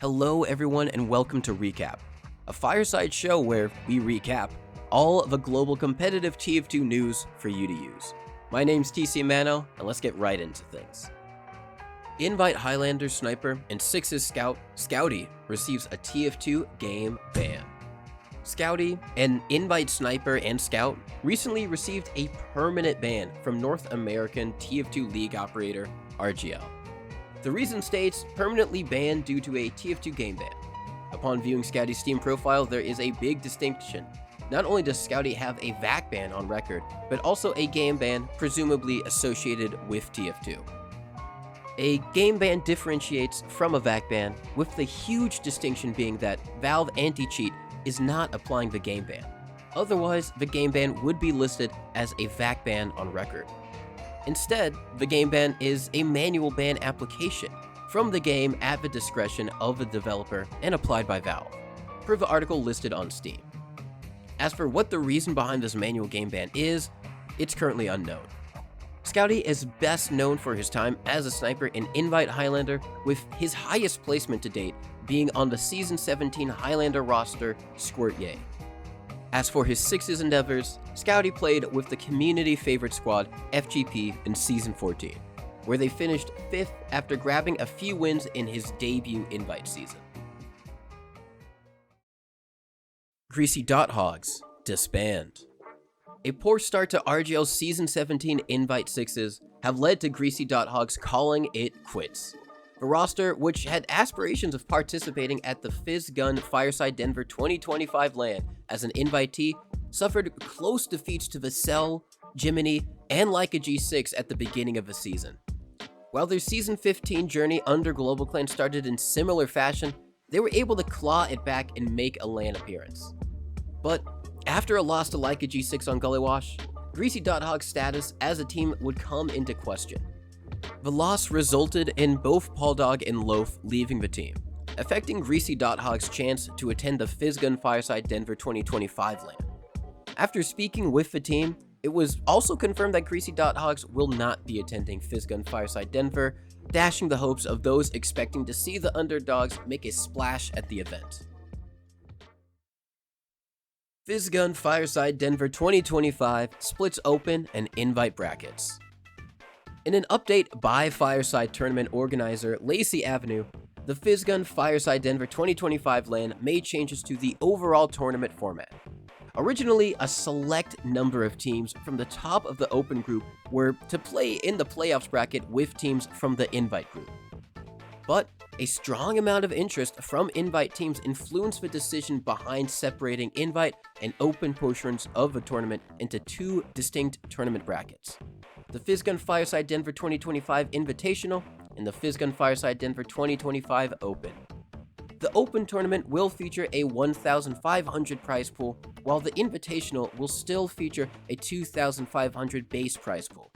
Hello everyone and welcome to Recap, a fireside show where we recap all the global competitive TF2 news for you to use. My name's TC Mano, and let's get right into things. Invite Highlander Sniper and Six's Scout, Scouty, receives a TF2 game ban. Scouty, an Invite Sniper and Scout, recently received a permanent ban from North American TF2 League operator RGL. The reason states permanently banned due to a TF2 game ban. Upon viewing Scouty's Steam profile, there is a big distinction. Not only does Scouty have a VAC ban on record, but also a game ban presumably associated with TF2. A game ban differentiates from a VAC ban, with the huge distinction being that Valve Anti-Cheat is not applying the game ban. Otherwise, the game ban would be listed as a VAC ban on record. Instead, the game ban is a manual ban application from the game at the discretion of the developer and applied by Valve, per the article listed on Steam. As for what the reason behind this manual game ban is, it's currently unknown. Scouty is best known for his time as a sniper in Invite Highlander, with his highest placement to date being on the Season 17 Highlander roster, Squirt Yay. As for his Sixes endeavors, Scouty played with the community favorite squad FGP in Season 14, where they finished 5th after grabbing a few wins in his debut Invite season. Greasy Dothogs disband. A poor start to RGL's Season 17 Invite Sixes have led to Greasy Dothogs calling it quits. The roster, which had aspirations of participating at the Fizz Gun Fireside Denver 2025 LAN as an invitee, suffered close defeats to the Cell, Jiminy, and Leica G6 at the beginning of the season. While their Season 15 journey under Global Clan started in similar fashion, they were able to claw it back and make a LAN appearance. But after a loss to Leica G6 on Gullywash, Greasy Dothogs' status as a team would come into question. The loss resulted in both poLAND and Loaf leaving the team, affecting Greasy Dothogs' chance to attend the Fizz Gun Fireside Denver 2025 LAN. After speaking with the team, it was also confirmed that Greasy Dothogs will not be attending Fizz Gun Fireside Denver, dashing the hopes of those expecting to see the underdogs make a splash at the event. Fizz Gun Fireside Denver 2025 splits open and invite brackets. In an update by Fireside Tournament organizer Lacey Avenue, the Fizz Gun Fireside Denver 2025 LAN made changes to the overall tournament format. Originally, a select number of teams from the top of the open group were to play in the playoffs bracket with teams from the invite group. But a strong amount of interest from invite teams influenced the decision behind separating invite and open portions of the tournament into two distinct tournament brackets: the Fizz Gun Fireside Denver 2025 Invitational and the Fizz Gun Fireside Denver 2025 Open. The Open tournament will feature a 1,500 prize pool, while the Invitational will still feature a 2,500 base prize pool.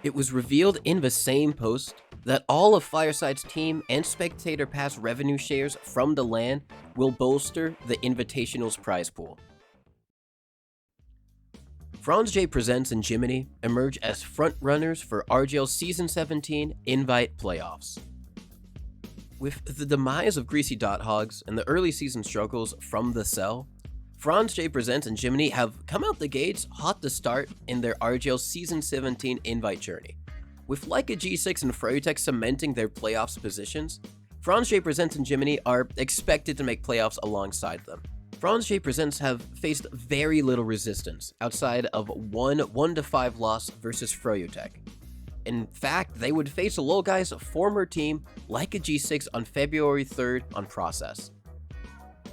It was revealed in the same post that all of Fireside's team and spectator pass revenue shares from the LAN will bolster the Invitational's prize pool. FBTF Presents and Jiminy emerge as frontrunners for RGL's Season 17 Invite Playoffs. With the demise of Greasy Dothogs and the early season struggles from the Cell, FBTF Presents and Jiminy have come out the gates hot to start in their RGL Season 17 Invite journey. With Leica G6 and Froyotech cementing their playoffs positions, FBTF Presents and Jiminy are expected to make playoffs alongside them. FBTF Presents have faced very little resistance outside of one 1-5 loss versus Froyotech. In fact, they would face Lol Guy's former team, Leica G6, on February 3rd on Process.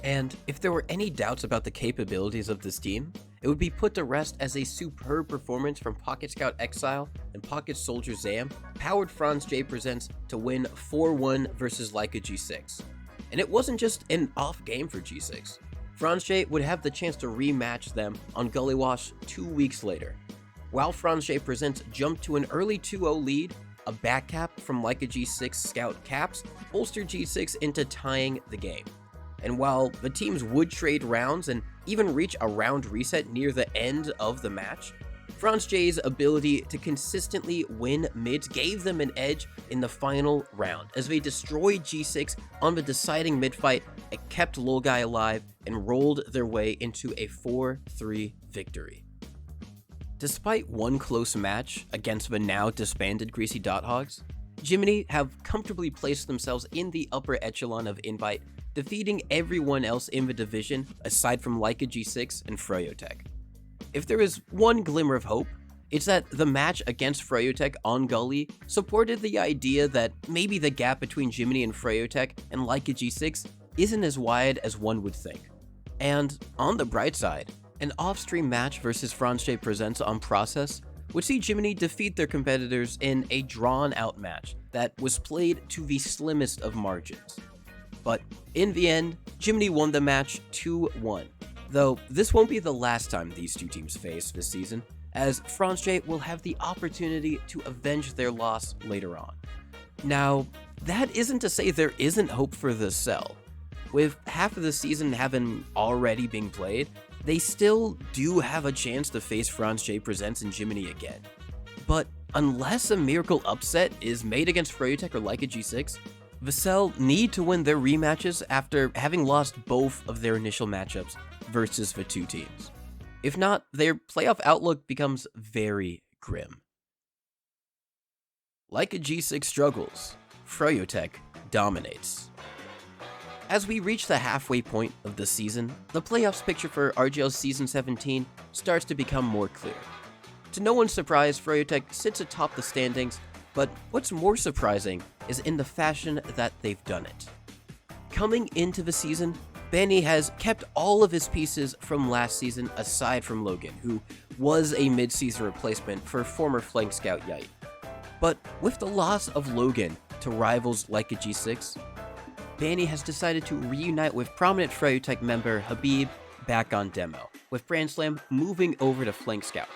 And if there were any doubts about the capabilities of this team, it would be put to rest as a superb performance from Pocket Scout Exile and Pocket Soldier Zam powered FBTF Presents to win 4-1 versus Leica G6. And it wasn't just an off game for G6. FBTF would have the chance to rematch them on Gullywash 2 weeks later. While FBTF Presents jumped to an early 2-0 lead, a back cap from Leica G6 Scout Caps bolstered G6 into tying the game. And while the teams would trade rounds and even reach a round reset near the end of the match, FranceJ's ability to consistently win mids gave them an edge in the final round as they destroyed G6 on the deciding mid fight. It kept Lolgai alive and rolled their way into a 4-3 victory. Despite one close match against the now disbanded Greasy Dothogs, Jiminy have comfortably placed themselves in the upper echelon of Invite, defeating everyone else in the division aside from Leica G6 and Froyotech. If there is one glimmer of hope, it's that the match against Froyotech on Gully supported the idea that maybe the gap between Jiminy and Froyotech and Leica G6 isn't as wide as one would think. And on the bright side, an off-stream match versus FranceJ Presents on Process would see Jiminy defeat their competitors in a drawn-out match that was played to the slimmest of margins. But in the end, Jiminy won the match 2-1, though this won't be the last time these two teams face this season, as FranceJ will have the opportunity to avenge their loss later on. Now, that isn't to say there isn't hope for the Cell. With half of the season having already been played, they still do have a chance to face FranceJ Presents and Jiminy again. But unless a miracle upset is made against Froyotech or Leica G6, the Cell need to win their rematches after having lost both of their initial matchups versus the two teams. If not, their playoff outlook becomes very grim. Leica G6 struggles, Froyotech dominates. As we reach the halfway point of the season, the playoffs picture for RGL Season 17 starts to become more clear. To no one's surprise, Froyotech sits atop the standings, but what's more surprising is in the fashion that they've done it. Coming into the season, Benny has kept all of his pieces from last season aside from Logan, who was a mid-season replacement for former flank scout Yite. But with the loss of Logan to rivals Leica G6, Benny has decided to reunite with prominent Froyotech member Habib back on demo, with Brandslam moving over to flank scout.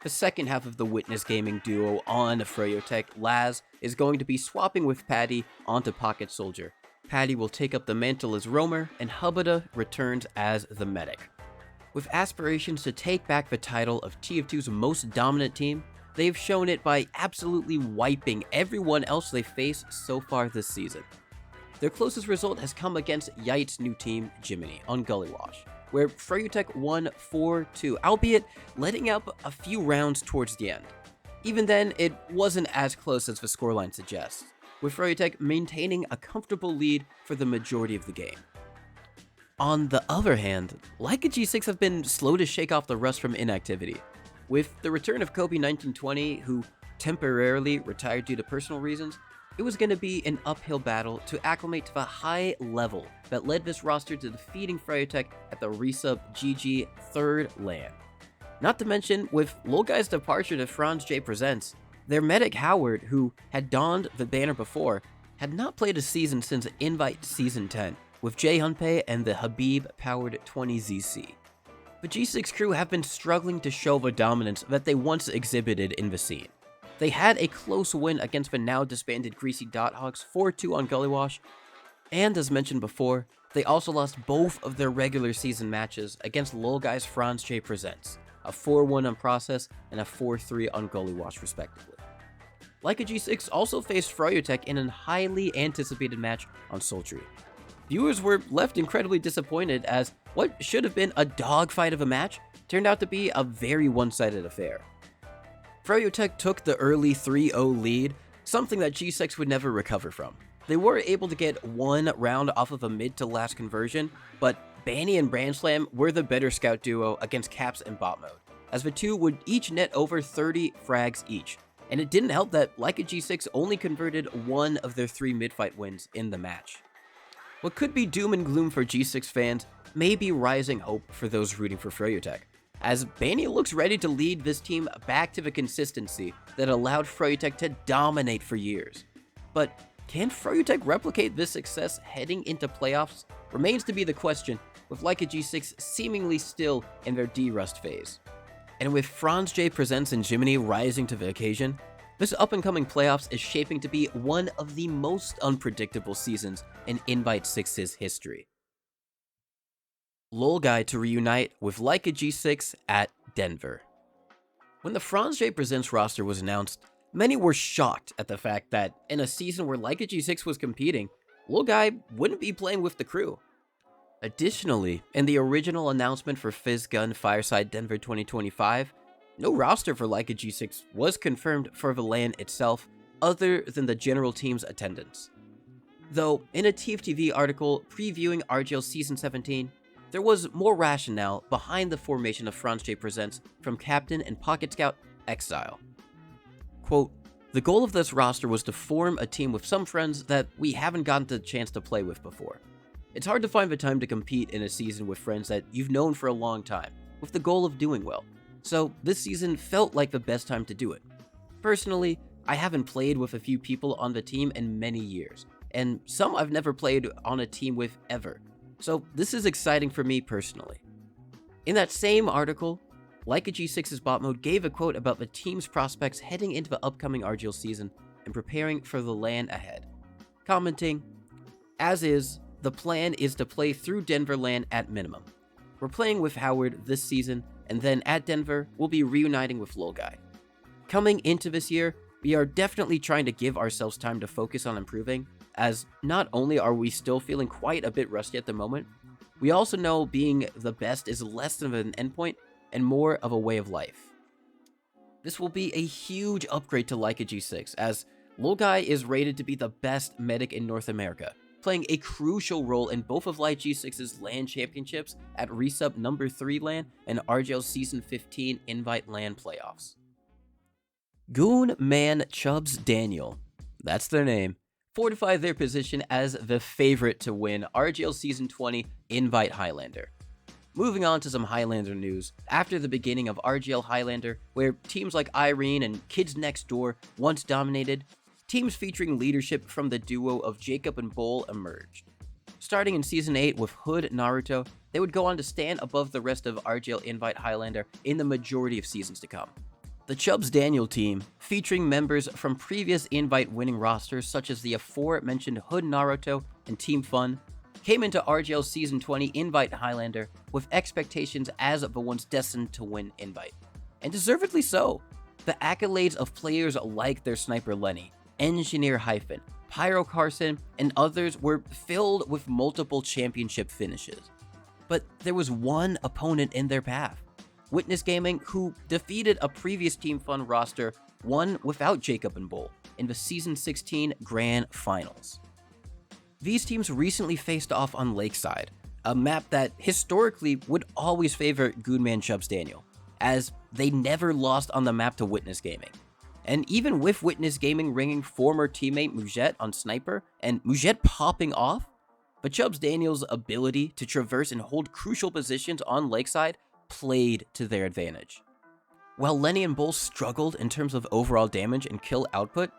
The second half of the Witness Gaming duo on Froyotech, Laz, is going to be swapping with Paddy onto Pocket Soldier. Paddy will take up the mantle as roamer, and Hubada returns as the medic. With aspirations to take back the title of TF2's most dominant team, they've shown it by absolutely wiping everyone else they face so far this season. Their closest result has come against Yite's new team, Jiminy, on Gully Wash, where Froyotech won 4-2, albeit letting up a few rounds towards the end. Even then, it wasn't as close as the scoreline suggests, with Froyotech maintaining a comfortable lead for the majority of the game. On the other hand, Leica G6 have been slow to shake off the rust from inactivity. With the return of Kobe 1920, who temporarily retired due to personal reasons, it was going to be an uphill battle to acclimate to the high level that led this roster to defeating Froyotech at the Resub GG 3rd LAN. Not to mention, with Lolgai's departure to FranceJ Presents, their medic Howard, who had donned the banner before, had not played a season since Invite Season 10, with Jay Hunpei and the Habib-powered 20ZC. The G6 crew have been struggling to show the dominance that they once exhibited in the scene. They had a close win against the now disbanded Greasy Dothogs 4-2 on Gully Wash, and as mentioned before, they also lost both of their regular season matches against Lolgai's FranceJ Presents, a 4-1 on Process and a 4-3 on Gully Wash respectively. Leica G6 also faced Froyotech in a highly anticipated match on Sultry. Viewers were left incredibly disappointed as what should have been a dogfight of a match turned out to be a very one-sided affair. Froyotech took the early 3-0 lead, something that G6 would never recover from. They were able to get one round off of a mid to last conversion, but Banny and Brandslam were the better scout duo against Caps and bot mode, as the two would each net over 30 frags each, and it didn't help that Leica G6 only converted one of their 3 mid-fight wins in the match. What could be doom and gloom for G6 fans may be rising hope for those rooting for Froyotech, as Banny looks ready to lead this team back to the consistency that allowed Froyotech to dominate for years. But can Froyotech replicate this success heading into playoffs remains to be the question, with Leica G6 seemingly still in their D-Rust phase. And with FranceJ Presents and Jiminy rising to the occasion, this up-and-coming playoffs is shaping to be one of the most unpredictable seasons in Invite 6's history. Lolgai to reunite with Leica G6 at Denver. When the Frontrunners Presents roster was announced, many were shocked at the fact that in a season where Leica G6 was competing, Lil Guy wouldn't be playing with the crew. Additionally, in the original announcement for FizzGun Fireside Denver 2025, no roster for Leica G6 was confirmed for the LAN itself other than the general team's attendance. Though, in a TF2 article previewing RGL Season 17, there was more rationale behind the formation of Frontrunners Presents from Captain and Pocket Scout Exile. Quote, "The goal of this roster was to form a team with some friends that we haven't gotten the chance to play with before. It's hard to find the time to compete in a season with friends that you've known for a long time, with the goal of doing well. So this season felt like the best time to do it. Personally, I haven't played with a few people on the team in many years, and some I've never played on a team with ever. So this is exciting for me personally." In that same article, Leica G6's bot mode gave a quote about the team's prospects heading into the upcoming RGL season and preparing for the LAN ahead, commenting, "As is, the plan is to play through Denver LAN at minimum. We're playing with Howard this season, and then at Denver, we'll be reuniting with Lil Guy. Coming into this year, we are definitely trying to give ourselves time to focus on improving, as not only are we still feeling quite a bit rusty at the moment, we also know being the best is less of an endpoint and more of a way of life. This will be a huge upgrade to Leica G6, as Lil Guy is rated to be the best medic in North America, playing a crucial role in both of Leica G6's LAN championships at Resub number 3 LAN and RGL Season 15 Invite LAN playoffs." Goon Man Chubs Daniel, that's their name, fortified their position as the favorite to win RGL Season 20 Invite Highlander. Moving on to some Highlander news, after the beginning of RGL Highlander, where teams like Irene and Kids Next Door once dominated, teams featuring leadership from the duo of Jacob and Bull emerged. Starting in Season 8 with Hood Naruto, they would go on to stand above the rest of RGL Invite Highlander in the majority of seasons to come. The Chubs Daniel team, featuring members from previous Invite winning rosters such as the aforementioned Hood Naruto and Team Fun, came into RGL Season 20 Invite Highlander with expectations as the ones destined to win Invite. And deservedly so. The accolades of players like their sniper Lenny, Engineer Hyphen, Pyro Carson, and others were filled with multiple championship finishes. But there was one opponent in their path. Witness Gaming, who defeated a previous Team Fun roster, won without Jacob and Bull in the Season 16 Grand Finals. These teams recently faced off on Lakeside, a map that historically would always favor Goonman Chubs Daniel, as they never lost on the map to Witness Gaming. And even with Witness Gaming ringing former teammate Mujet on Sniper and Mujet popping off, but Chubs Daniel's ability to traverse and hold crucial positions on Lakeside played to their advantage. While Lenny and Bull struggled in terms of overall damage and kill output,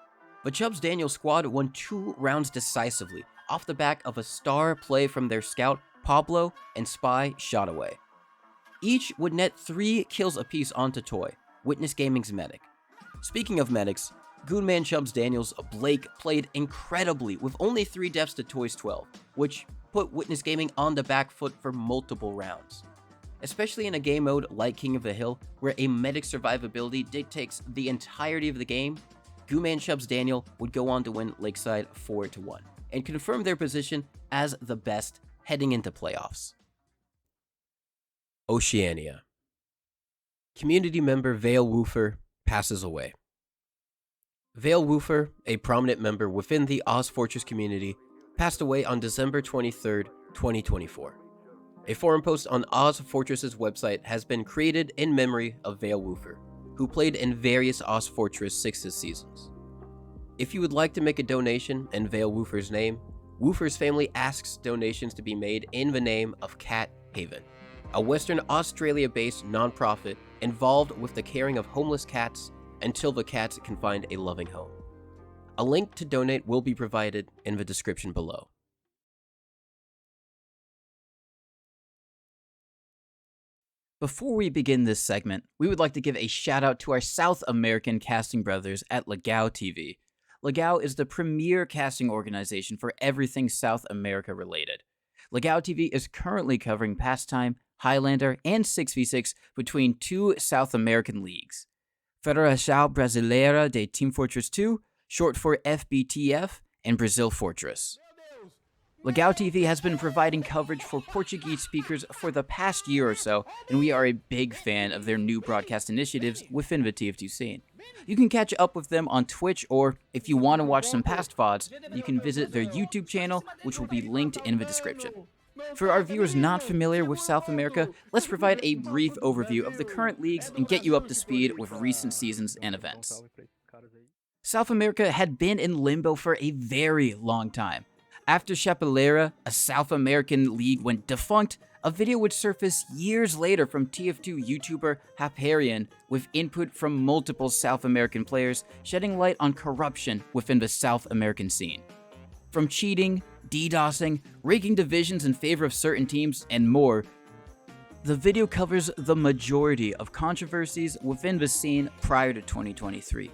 but Chubs Daniel's squad won 2 rounds decisively off the back of a star play from their scout Pablo and Spy shot away. Each would net 3 kills apiece onto Toy, Witness Gaming's medic. Speaking of medics, Goonman Chubs Daniels Blake played incredibly with only 3 deaths to Toy's 12, which put Witness Gaming on the back foot for multiple rounds. Especially in a game mode like King of the Hill, where a medic survivability dictates the entirety of the game, Goonman Chubs Daniel would go on to win Lakeside 4-1, and confirm their position as the best heading into playoffs. Oceania. Community member Vale Woofer passes away. Vale Woofer, a prominent member within the Oz Fortress community, passed away on December 23, 2024. A forum post on Oz Fortress's website has been created in memory of Vale Woofer, who played in various Oz Fortress 6's seasons. If you would like to make a donation in Vale Woofer's name, Woofer's family asks donations to be made in the name of Cat Haven, a Western Australia-based nonprofit involved with the caring of homeless cats until the cats can find a loving home. A link to donate will be provided in the description below. Before we begin this segment, we would like to give a shout out to our South American casting brothers at Legao TV. Legao is the premier casting organization for everything South America related. Legao TV is currently covering Pastime, Highlander, and 6v6 between 2 South American leagues. Federação Brasileira de Team Fortress 2, short for FBTF, and Brazil Fortress. Legal TV has been providing coverage for Portuguese speakers for the past year or so, and we are a big fan of their new broadcast initiatives within the TF2 scene. You can catch up with them on Twitch, or if you want to watch some past VODs, you can visit their YouTube channel, which will be linked in the description. For our viewers not familiar with South America, let's provide a brief overview of the current leagues and get you up to speed with recent seasons and events. South America had been in limbo for a very long time. After Chapeleira, a South American league, went defunct, a video would surface years later from TF2 YouTuber Hyperion with input from multiple South American players shedding light on corruption within the South American scene. From cheating, DDoSing, rigging divisions in favor of certain teams, and more, the video covers the majority of controversies within the scene prior to 2023.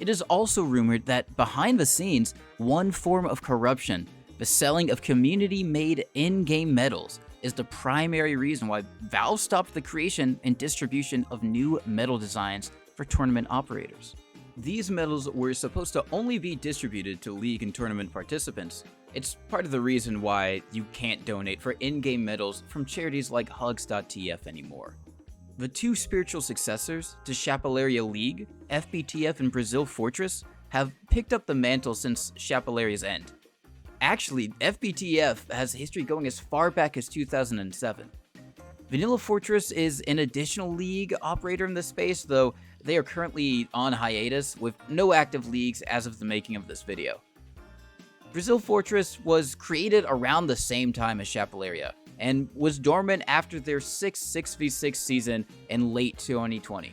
It is also rumored that behind the scenes, one form of corruption, the selling of community-made in-game medals, is the primary reason why Valve stopped the creation and distribution of new medal designs for tournament operators. These medals were supposed to only be distributed to league and tournament participants. It's part of the reason why you can't donate for in-game medals from charities like hugs.tf anymore. The two spiritual successors to Chapeleira League, FBTF and Brazil Fortress, have picked up the mantle since Chapeleira's end. Actually, FBTF has history going as far back as 2007. Vanilla Fortress is an additional league operator in the space, though they are currently on hiatus with no active leagues as of the making of this video. Brazil Fortress was created around the same time as Chapeleira, and was dormant after their 6v6 season in late 2020.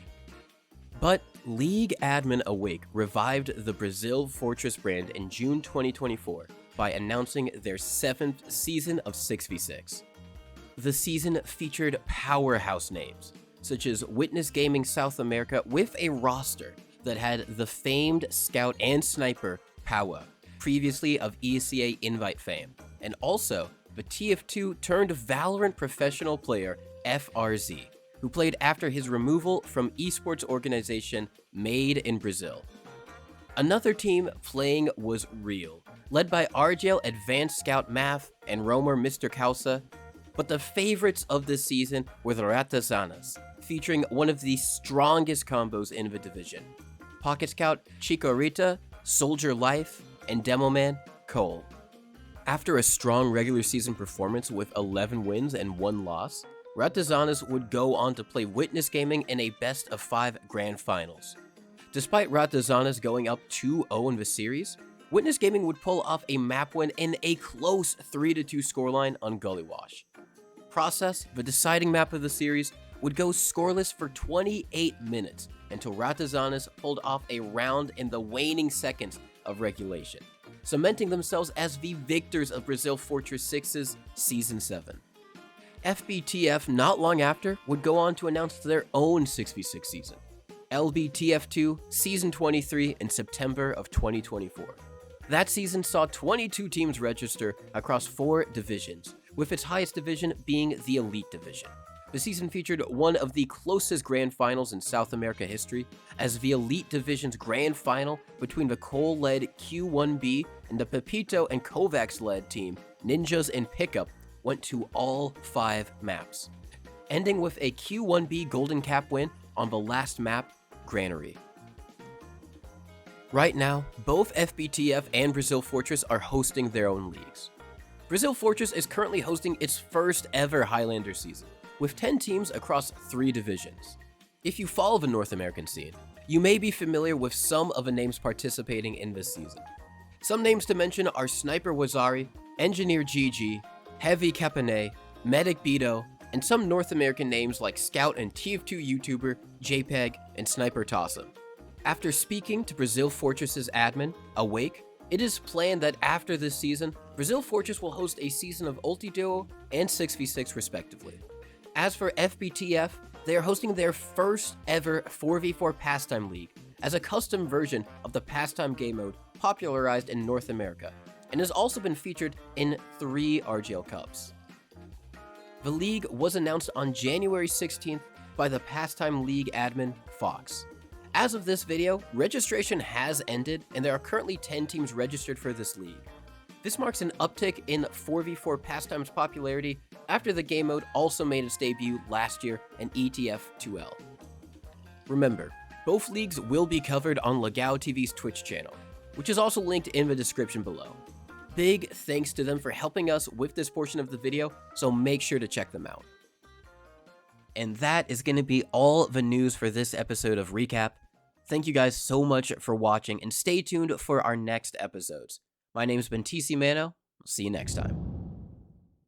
But League admin Awake revived the Brazil Fortress brand in June 2024 by announcing their 7th season of 6v6. The season featured powerhouse names, such as Witness Gaming South America with a roster that had the famed scout and sniper Powa, previously of ESEA Invite fame, and also the TF2 turned Valorant professional player FRZ, who played after his removal from esports organization Made in Brazil. Another team playing was Real, led by RGL Advanced Scout Math and Roamer Mr. Kausa, but the favorites of this season were the Ratazanas, featuring one of the strongest combos in the division: Pocket Scout Chikorita, Soldier Life, and Demoman Cole. After a strong regular season performance with 11 wins and 1 loss, Ratazanas would go on to play Witness Gaming in a best-of-5 grand finals. Despite Ratazanas going up 2-0 in the series, Witness Gaming would pull off a map win in a close 3-2 scoreline on Gullywash. Process, the deciding map of the series, would go scoreless for 28 minutes until Ratazanas pulled off a round in the waning seconds of regulation, cementing themselves as the victors of Brazil Fortress 6's Season 7. FBTF not long after would go on to announce their own 6v6 season, LBTF2 Season 23 in September of 2024. That season saw 22 teams register across 4 divisions, with its highest division being the Elite Division. The season featured one of the closest grand finals in South America history, as the Elite Division's grand final between the Cole-led Q1B and the Pepito and Kovacs-led team Ninjas and Pickup went to all 5 maps, ending with a Q1B Golden Cap win on the last map, Granary. Right now, both FBTF and Brazil Fortress are hosting their own leagues. Brazil Fortress is currently hosting its first ever Highlander season, with 10 teams across 3 divisions. If you follow the North American scene, you may be familiar with some of the names participating in this season. Some names to mention are Sniper Wazari, Engineer GG, Heavy Capane, Medic Beto, and some North American names like Scout and TF2 YouTuber JPEG and Sniper Tossum. After speaking to Brazil Fortress's admin, Awake, it is planned that after this season, Brazil Fortress will host a season of Ulti Duo and 6v6 respectively. As for FBTF, they are hosting their first ever 4v4 Pastime League as a custom version of the Pastime game mode popularized in North America, and has also been featured in 3 RGL Cups. The league was announced on January 16th by the Pastime League admin, Fox. As of this video, registration has ended and there are currently 10 teams registered for this league. This marks an uptick in 4v4 pastime's popularity after the game mode also made its debut last year in TF2. Remember, both leagues will be covered on Legao TV's Twitch channel, which is also linked in the description below. Big thanks to them for helping us with this portion of the video, so make sure to check them out. And that is going to be all the news for this episode of Recap. Thank you guys so much for watching, and stay tuned for our next episodes. My name's been TC Mano. I'll see you next time.